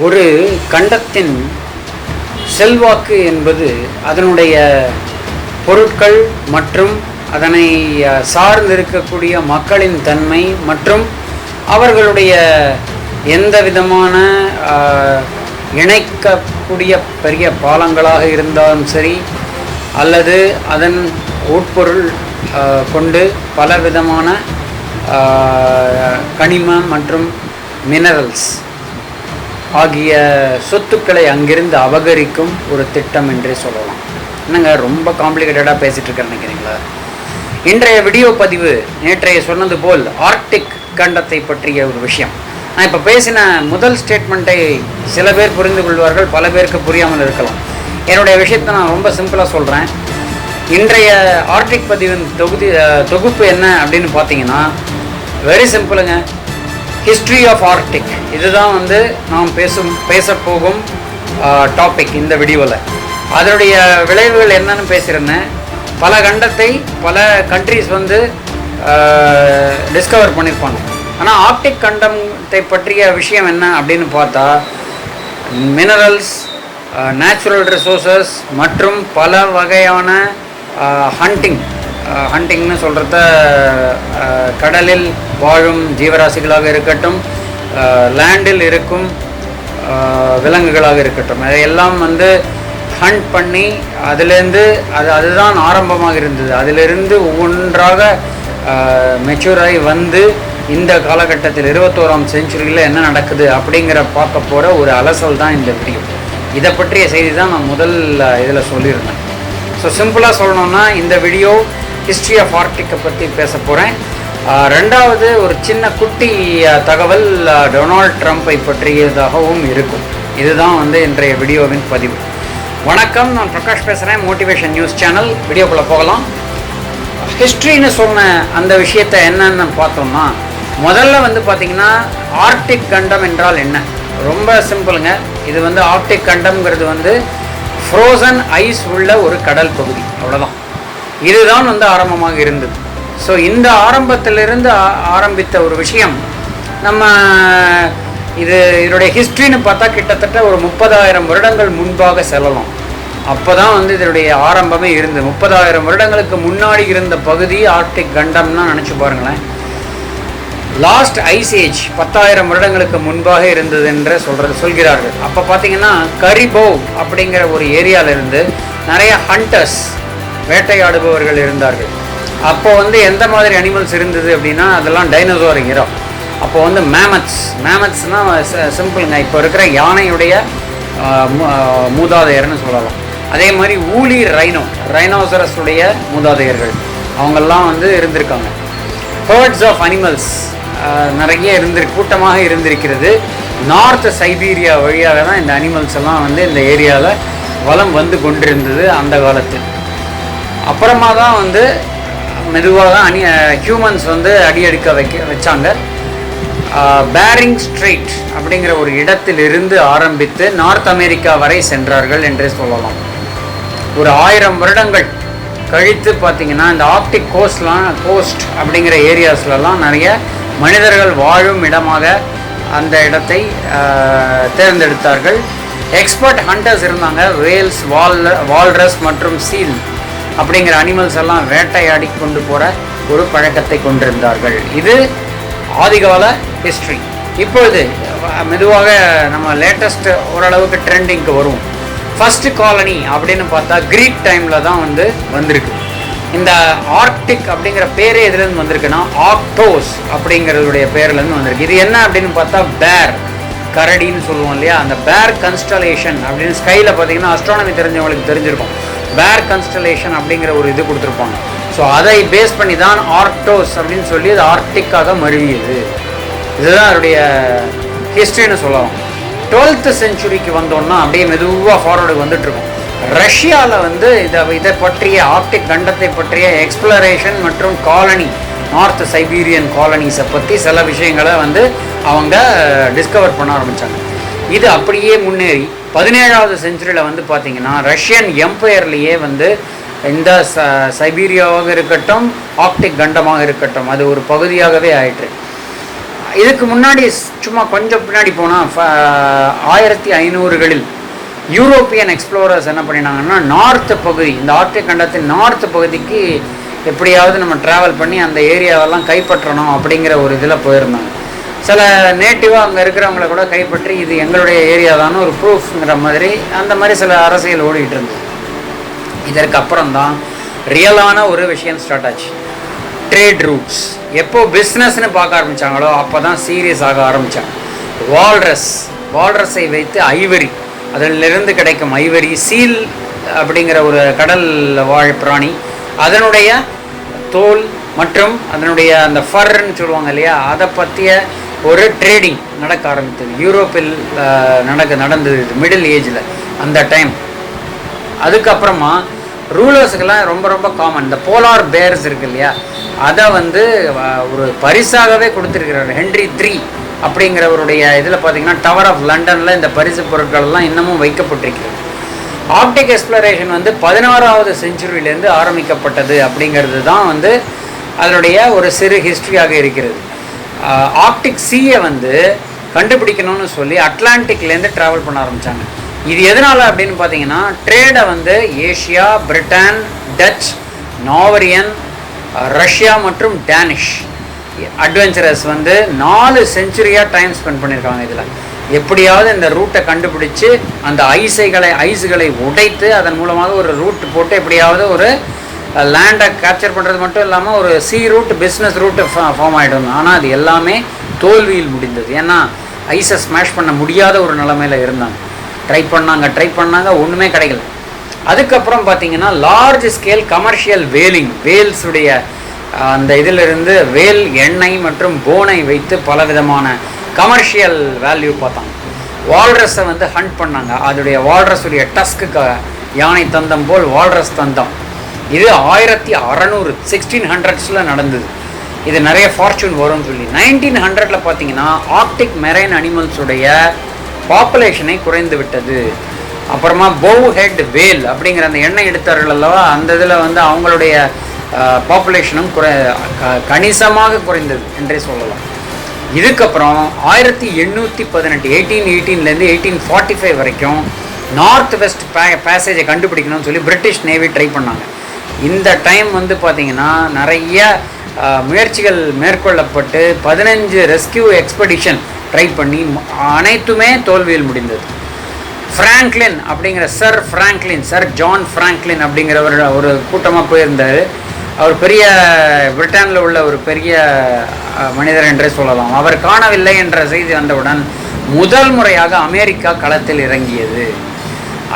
ஒரு கண்டத்தின் செல்வாக்கு என்பது அதனுடைய பொருட்கள் மற்றும் அதனை சார்ந்திருக்கக்கூடிய மக்களின் தன்மை மற்றும் அவர்களுடைய எந்த விதமான இணைக்கக்கூடிய பெரிய பாலங்களாக இருந்தாலும் சரி, அல்லது அதன் உட்பொருள் கொண்டு பல விதமான கனிமம் மற்றும் மினரல்ஸ் ஆகிய சொத்துக்களை அங்கிருந்து அபகரிக்கும் ஒரு திட்டம் என்றே சொல்லலாம். என்னங்க ரொம்ப காம்ப்ளிகேட்டடாக பேசிகிட்டு இருக்கேன்னு நினைக்கிறீங்களா? இன்றைய வீடியோ பதிவு நேற்றைய சொன்னது போல் ஆர்க்டிக் கண்டத்தை பற்றிய ஒரு விஷயம். நான் இப்போ பேசின முதல் ஸ்டேட்மெண்ட்டை சில பேர் புரிந்து கொள்வார்கள், பல பேருக்கு புரியாமல் இருக்கலாம். என்னுடைய விஷயத்தை நான் ரொம்ப சிம்பிளாக சொல்கிறேன். இன்றைய ஆர்க்டிக் பதிவின் தொகுப்பு என்ன அப்படின்னு பார்த்தீங்கன்னா, வெரி சிம்பிளுங்க. ஹிஸ்ட்ரி ஆஃப் ஆர்க்டிக், இதுதான் நாம் பேசப்போகும் டாபிக் இந்த வீடியோவில். அதனுடைய விளைவுகள் என்னன்னு பேசியிருந்தேன். பல கண்டத்தை பல கண்ட்ரிஸ் டிஸ்கவர் பண்ணியிருப்பாங்க. ஆனால் ஆர்க்டிக் கண்டத்தை பற்றிய விஷயம் என்ன அப்படின்னு பார்த்தா, மினரல்ஸ், நேச்சுரல் ரிசோர்ஸஸ் மற்றும் பல வகையான ஹண்டிங்னு சொல்கிறத கடலில் வாழும் ஜீவராசிகளாக இருக்கட்டும், லேண்டில் இருக்கும் விலங்குகளாக இருக்கட்டும், அதையெல்லாம் ஹண்ட் பண்ணி அதுதான் ஆரம்பமாக இருந்தது. அதிலிருந்து ஒவ்வொன்றாக மெச்சூராகி இந்த காலகட்டத்தில் 21ஆம் செஞ்சுரியில் என்ன நடக்குது அப்படிங்கிற பார்க்க போகிற ஒரு அலசல் தான் இந்த வீடியோ. இதை பற்றிய செய்தி தான் நான் முதல் இதில் சொல்லியிருந்தேன். ஸோ சிம்பிளாக சொல்லணுன்னா, இந்த வீடியோ ஹிஸ்ட்ரி ஆஃப் ஆர்க்டிக்கை பற்றி பேச போகிறேன். ரெண்டாவது ஒரு சின்ன குட்டி தகவல் டொனால்ட் ட்ரம்ப்பை பற்றியதாகவும் இருக்கும். இதுதான் இன்றைய வீடியோவின் பதிவு. வணக்கம், நான் பிரகாஷ் பேசுகிறேன், மோட்டிவேஷன் நியூஸ் சேனல். வீடியோக்குள்ளே போகலாம். ஹிஸ்ட்ரின்னு சொன்ன அந்த விஷயத்தை என்னென்னு பார்த்தோம்னா, முதல்ல பார்த்திங்கன்னா ஆர்க்டிக் கண்டம் என்றால் என்ன? ரொம்ப சிம்பிளுங்க. இது ஆர்க்டிக் கண்டம்ங்கிறது ஃப்ரோசன் ஐஸ் உள்ள ஒரு கடல் பகுதி, அவ்வளோதான். இதுதான் ஆரம்பமாக இருந்தது. ஸோ இந்த ஆரம்பத்திலிருந்து ஆரம்பித்த ஒரு விஷயம் நம்ம இதனுடைய ஹிஸ்ட்ரின்னு பார்த்தா கிட்டத்தட்ட ஒரு 30,000 வருடங்கள் முன்பாக செல்லலாம். அப்போ தான் இதனுடைய ஆரம்பமே இருந்தது. 30,000 வருடங்களுக்கு முன்னாடி இருந்த பகுதி ஆர்க்டிக் கண்டம்னா நினச்சி பாருங்களேன். லாஸ்ட் ஐஸ் ஏஜ் 10,000 வருடங்களுக்கு முன்பாக இருந்தது என்று சொல்கிறார்கள். அப்போ பார்த்தீங்கன்னா கரிபோவ் அப்படிங்கிற ஒரு ஏரியாவிலிருந்து நிறைய ஹண்டர்ஸ், வேட்டையாடுபவர்கள் இருந்தார்கள். அப்போ எந்த மாதிரி அனிமல்ஸ் இருந்தது அப்படின்னா, அதெல்லாம் டைனோசர் இரம். அப்போ மேமத்ஸ்னால் சிம்பிளுங்க, இப்போ இருக்கிற யானையுடைய மூதாதையர்னு சொல்லலாம். அதே மாதிரி ஊலி ரைனோசரஸுடைய மூதாதையர்கள் அவங்கெல்லாம் இருந்திருக்காங்க. ஹர்ட்ஸ் ஆஃப் அனிமல்ஸ் நிறைய கூட்டமாக இருந்திருக்கிறது. நார்த் சைபீரியா வழியாக தான் இந்த அனிமல்ஸ் எல்லாம் இந்த ஏரியாவில் வலம் கொண்டிருந்தது அந்த காலத்தில். அப்புறமா தான் மெதுவாக ஹியூமன்ஸ் அடியெடுக்க வச்சாங்க. பேரிங் ஸ்ட்ரெய்ட் அப்படிங்கிற ஒரு இடத்திலிருந்து ஆரம்பித்து நார்த் அமெரிக்கா வரை சென்றார்கள் என்றே சொல்லலாம். ஒரு 1000 வருடங்கள் கழித்து பார்த்திங்கன்னா, இந்த ஆர்க்டிக் கோஸ்ட் அப்படிங்கிற ஏரியாஸ்லாம் நிறைய மனிதர்கள் வாழும் இடமாக அந்த இடத்தை தேர்ந்தெடுத்தார்கள். எக்ஸ்பர்ட் ஹண்டர்ஸ் இருந்தாங்க. வேல்ஸ், வால்ரஸ் மற்றும் சீல் அப்படிங்கிற அனிமல்ஸ் எல்லாம் வேட்டையாடி கொண்டு போகிற ஒரு பழக்கத்தை கொண்டிருந்தார்கள். இது ஆதிகால ஹிஸ்ட்ரி. இப்பொழுது மெதுவாக நம்ம லேட்டஸ்ட் ஓரளவுக்கு ட்ரெண்டிங்க்கு வருவோம். ஃபஸ்ட்டு காலனி அப்படின்னு பார்த்தா கிரீக் டைமில் தான் வந்திருக்கு. இந்த ஆர்க்டிக் அப்படிங்கிற பேரே எதுலேருந்து வந்திருக்குன்னா, ஆக்டோஸ் அப்படிங்கிறதுடைய பேர்லேருந்து வந்திருக்கு. இது என்ன அப்படின்னு பார்த்தா பேர், கரடின்னு சொல்லுவோம் இல்லையா, அந்த பேர் கன்ஸ்டலேஷன் அப்படின்னு ஸ்கையில் பார்த்தீங்கன்னா அஸ்ட்ரானமி தெரிஞ்சவங்களுக்கு தெரிஞ்சிருக்கும். பேர் கன்ஸ்டலேஷன் அப்படிங்கிற ஒரு இது கொடுத்துருப்பாங்க. ஸோ அதை பேஸ் பண்ணி தான் ஆர்க்டோஸ் அப்படின்னு சொல்லி அது ஆர்க்டிக்காக மருவியது. இதுதான் அதோடைய ஹிஸ்ட்ரின்னு சொல்லலாம். 12th செஞ்சுரிக்கு வந்தோன்னா அப்படியே மெதுவாக ஃபார்வர்டு வந்துட்டுருக்கோம். ரஷ்யாவில் இதை பற்றிய ஆர்க்டிக் கண்டத்தை பற்றிய எக்ஸ்ப்ளரேஷன் மற்றும் காலனி, நார்த் சைபீரியன் காலனிஸை பற்றி சில விஷயங்களை அவங்க டிஸ்கவர் பண்ண ஆரம்பித்தாங்க. இது அப்படியே முன்னேறி 17வது செஞ்சுரியில் பார்த்திங்கன்னா ரஷ்யன் எம்பையர்லேயே இந்த சைபீரியாவாக இருக்கட்டும், ஆர்க்டிக் கண்டமாக இருக்கட்டும், அது ஒரு பகுதியாகவே ஆயிற்று. இதுக்கு முன்னாடி சும்மா கொஞ்சம் பின்னாடி போனால் 1500களில் யூரோப்பியன் எக்ஸ்ப்ளோரர்ஸ் என்ன பண்ணினாங்கன்னா நார்த்து பகுதி, இந்த ஆர்க்டிக் கண்டத்தின் நார்த்து பகுதிக்கு எப்படியாவது நம்ம ட்ராவல் பண்ணி அந்த ஏரியாவெல்லாம் கைப்பற்றணும் அப்படிங்கிற ஒரு இதில் போயிருந்தாங்க. சில நேட்டிவாக அங்கே இருக்கிறவங்கள கூட கைப்பற்றி இது எங்களுடைய ஏரியா தானே ஒரு ப்ரூஃப்ங்கிற மாதிரி அந்த மாதிரி சில அரசியல் ஓடிட்டு இருந்தது. இதற்கு அப்புறம் தான் ரியலான ஒரு விஷயம் ஸ்டார்ட் ஆச்சு. ட்ரேட் ரூட்ஸ் எப்போ பிஸ்னஸ்ன்னு பார்க்க ஆரம்பித்தாங்களோ அப்போ தான் சீரியஸ் ஆக ஆரம்பித்தாங்க. வால்ரஸை வைத்து ஐவரி, அதிலிருந்து கிடைக்கும் ஐவரி, சீல் அப்படிங்கிற ஒரு கடல் வாழ் பிராணி, அதனுடைய தோல் மற்றும் அதனுடைய அந்த ஃபர்ன்னு சொல்லுவாங்க இல்லையா, அதை பற்றிய ஒரு ட்ரேடிங் நடக்க ஆரம்பித்தது. யூரோப்பில் நடந்தது மிடில் ஏஜில் அந்த டைம். அதுக்கப்புறமா ரூலர்ஸுக்கெல்லாம் ரொம்ப ரொம்ப காமன் இந்த போலார் பேர்ஸ் இருக்கு இல்லையா, அதை வந்து ஒரு பரிசாகவே கொடுத்துருக்கிறார். ஹென்ரி III அப்படிங்கிறவருடைய இதில் பார்த்தீங்கன்னா டவர் ஆஃப் லண்டனில் இந்த பரிசு பொருட்கள்லாம் இன்னமும் வைக்கப்பட்டிருக்கிறது. ஆர்க்டிக் எக்ஸ்ப்ளரேஷன் வந்து 16வது செஞ்சுரியிலேருந்து ஆரம்பிக்கப்பட்டது அப்படிங்கிறது தான் வந்து அதனுடைய ஒரு சிறு ஹிஸ்ட்ரியாக இருக்கிறது. ஆர்க்டிக் சீயை வந்து கண்டுபிடிக்கணும்னு சொல்லி அட்லாண்டிக்லேருந்து ட்ராவல் பண்ண ஆரம்பித்தாங்க. இது எதனால் அப்படின்னு பார்த்தீங்கன்னா ட்ரேடை வந்து ஏஷியா, பிரிட்டன், டச், நார்வேயன், ரஷ்யா மற்றும் டேனிஷ் அட்வென்ச்சரஸ் வந்து 4 செஞ்சுரியாக டைம் ஸ்பெண்ட் பண்ணியிருக்காங்க. இதில் எப்படியாவது இந்த ரூட்டை கண்டுபிடிச்சி அந்த ஐஸுகளை உடைத்து அதன் மூலமாக ஒரு ரூட் போட்டு எப்படியாவது ஒரு லேண்டை கேப்சர் பண்ணுறது மட்டும் இல்லாமல் ஒரு ரூட், பிஸ்னஸ் ரூட்டு ஃபார்ம் ஆகிடும். ஆனால் அது எல்லாமே தோல்வியில் முடிந்தது. ஏன்னா ஐஸை ஸ்மாஷ் பண்ண முடியாத ஒரு நிலைமையில் இருந்தாங்க. ட்ரை பண்ணாங்க, ஒன்றுமே கிடைக்கல. அதுக்கப்புறம் பார்த்தீங்கன்னா லார்ஜ் ஸ்கேல் கமர்ஷியல் வேல்ஸுடைய அந்த இதிலிருந்து வேல் எண்ணெய் மற்றும் போனை வைத்து பலவிதமான கமர்ஷியல் வேல்யூ பார்த்தாங்க. வால்ரஸை வந்து ஹண்ட் பண்ணாங்க. அதோடைய வால்ரஸுடைய டஸ்க்கு யானை தந்தம் போல் வால்ரஸ் தந்தம். இது 1600 1600s நடந்தது. இது நிறைய ஃபார்ச்சூன் வரும்னு சொல்லி 1900 பார்த்தீங்கன்னா ஆர்க்டிக் மெரைன் அனிமல்ஸுடைய பாப்புலேஷனை குறைந்து விட்டது. அப்புறமா போவ் ஹெட் வேல் அப்படிங்கிற அந்த எண்ணெய் எடுத்தார்கள் அல்லவா, அந்த இதில் வந்து அவங்களுடைய பாப்புலேஷனும் கணிசமாக குறைந்தது என்றே சொல்லலாம். இதுக்கப்புறம் 1818 1818லேருந்து 1845 வரைக்கும் நார்த் வெஸ்ட் பேசேஜை கண்டுபிடிக்கணும்னு சொல்லி பிரிட்டிஷ் நேவி ட்ரை பண்ணாங்க. இந்த டைம் வந்து பார்த்திங்கன்னா நிறைய முயற்சிகள் மேற்கொள்ளப்பட்டு 15 ரெஸ்கியூ எக்ஸ்பெடிஷன் ட்ரை பண்ணி அனைத்துமே தோல்வியில் முடிந்தது. ஃப்ராங்க்லின் அப்படிங்கிற சர் ஜான் ஃப்ராங்க்லின் அப்படிங்கிறவர் ஒரு கூட்டமாக போயிருந்தார். அவர் பெரிய பிரிட்டனில் உள்ள ஒரு பெரிய மனிதர் என்றே சொல்லலாம். அவர் காணவில்லை என்ற செய்தி வந்தவுடன் முதல் முறையாக அமெரிக்கா களத்தில் இறங்கியது.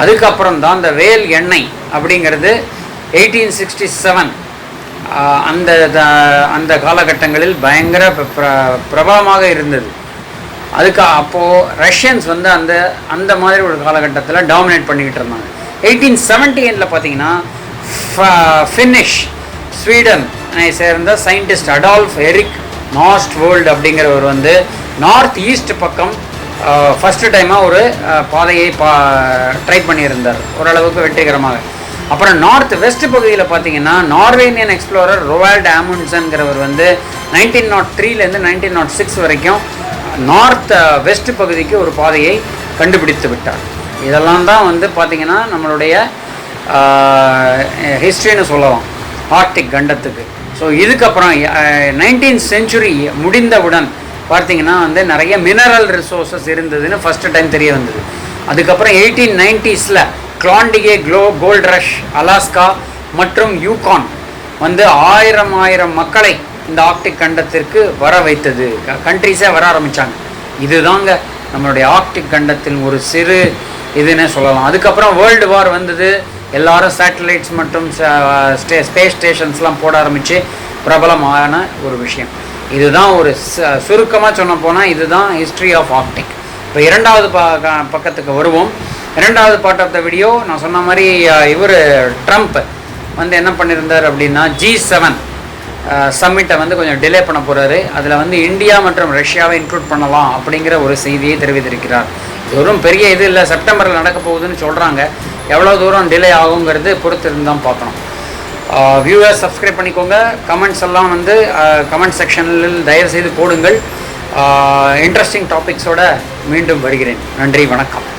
அதுக்கப்புறம் தான் இந்த வேல் எண்ணெய் அப்படிங்கிறது 1867 அந்த காலகட்டங்களில் பயங்கர பிரபலமாக இருந்தது. அப்போது ரஷ்யன்ஸ் வந்து அந்த மாதிரி ஒரு காலகட்டத்தில் டாமினேட் பண்ணிக்கிட்டு இருந்தாங்க. 1878 பார்த்தீங்கன்னா ஃபினிஷ் ஸ்வீடன் சேர்ந்த சயின்டிஸ்ட் அடால்ஃப் எரிக் நாஸ்ட்வோல்ட் அப்படிங்கிறவர் வந்து நார்த் ஈஸ்ட் பக்கம் ஃபஸ்ட்டு டைமாக ஒரு பாதையை ட்ரை பண்ணியிருந்தார், ஓரளவுக்கு வெற்றிகரமாக. அப்புறம் நார்த் வெஸ்ட் பகுதியில் பார்த்தீங்கன்னா நார்வேனியன் எக்ஸ்ப்ளோரர் ரொவால்ட் ஆமுண்ட்சன்கிறவர் வந்து 1903லேருந்து 1906 வரைக்கும் நார்த் வெஸ்ட் பகுதிக்கு ஒரு பாதையை கண்டுபிடித்து விட்டார். இதெல்லாம் தான் வந்து பார்த்திங்கன்னா நம்மளுடைய ஹிஸ்ட்ரின்னு சொல்லலாம் ஆர்க்டிக் கண்டத்துக்கு. ஸோ இதுக்கப்புறம் 19th செஞ்சுரி முடிந்தவுடன் பார்த்திங்கன்னா வந்து நிறைய மினரல் ரிசோர்ஸஸ் இருந்ததுன்னு ஃபஸ்ட்டு டைம் தெரிய வந்தது. அதுக்கப்புறம் 1890s கிளாண்டிகே கோல்ட் ரஷ், அலாஸ்கா மற்றும் யூகான் வந்து ஆயிரம் மக்களை இந்த ஆர்க்டிக் கண்டத்திற்கு வர வைத்தது. கண்ட்ரிஸே வர ஆரம்பித்தாங்க. இதுதாங்க நம்மளுடைய ஆர்க்டிக் கண்டத்தில் ஒரு சிறு இதுன்னு சொல்லலாம். அதுக்கப்புறம் வேர்ல்டு வார் வந்தது. எல்லாரும் சேட்டலைட்ஸ் மற்றும் ஸ்பேஸ் ஸ்டேஷன்ஸ்லாம் போட ஆரம்பித்து பிரபலமான ஒரு விஷயம். இதுதான் ஒரு சுருக்கமாக சொன்ன போனால் இதுதான் ஹிஸ்ட்ரி ஆஃப் ஆர்க்டிக். இப்போ இரண்டாவது பக்கத்துக்கு வருவோம். இரண்டாவது பார்ட் ஆஃப் த வீடியோ நான் சொன்ன மாதிரி இவர் ட்ரம்ப் வந்து என்ன பண்ணியிருந்தார் அப்படின்னா G7 சம்மிட்டை வந்து கொஞ்சம் டிலே பண்ண போகிறாரு. அதில் வந்து இந்தியா மற்றும் ரஷ்யாவை இன்க்ளூட் பண்ணலாம் அப்படிங்கிற ஒரு செய்தியை தெரிவித்திருக்கிறார். இது ஒரு பெரிய இது இல்லை, செப்டம்பரில் நடக்க போகுதுன்னு சொல்கிறாங்க. எவ்வளோ தூரம் டிலே ஆகுங்கிறது பொறுத்து இருந்தால் பார்க்கணும். வியூவர்ஸ் சப்ஸ்கிரைப் பண்ணிக்கோங்க. கமெண்ட்ஸ் எல்லாம் வந்து கமெண்ட் செக்ஷனில் தயவுசெய்து போடுங்கள். இன்ட்ரெஸ்டிங் டாபிக்ஸோட மீண்டும் வருகிறேன். நன்றி, வணக்கம்.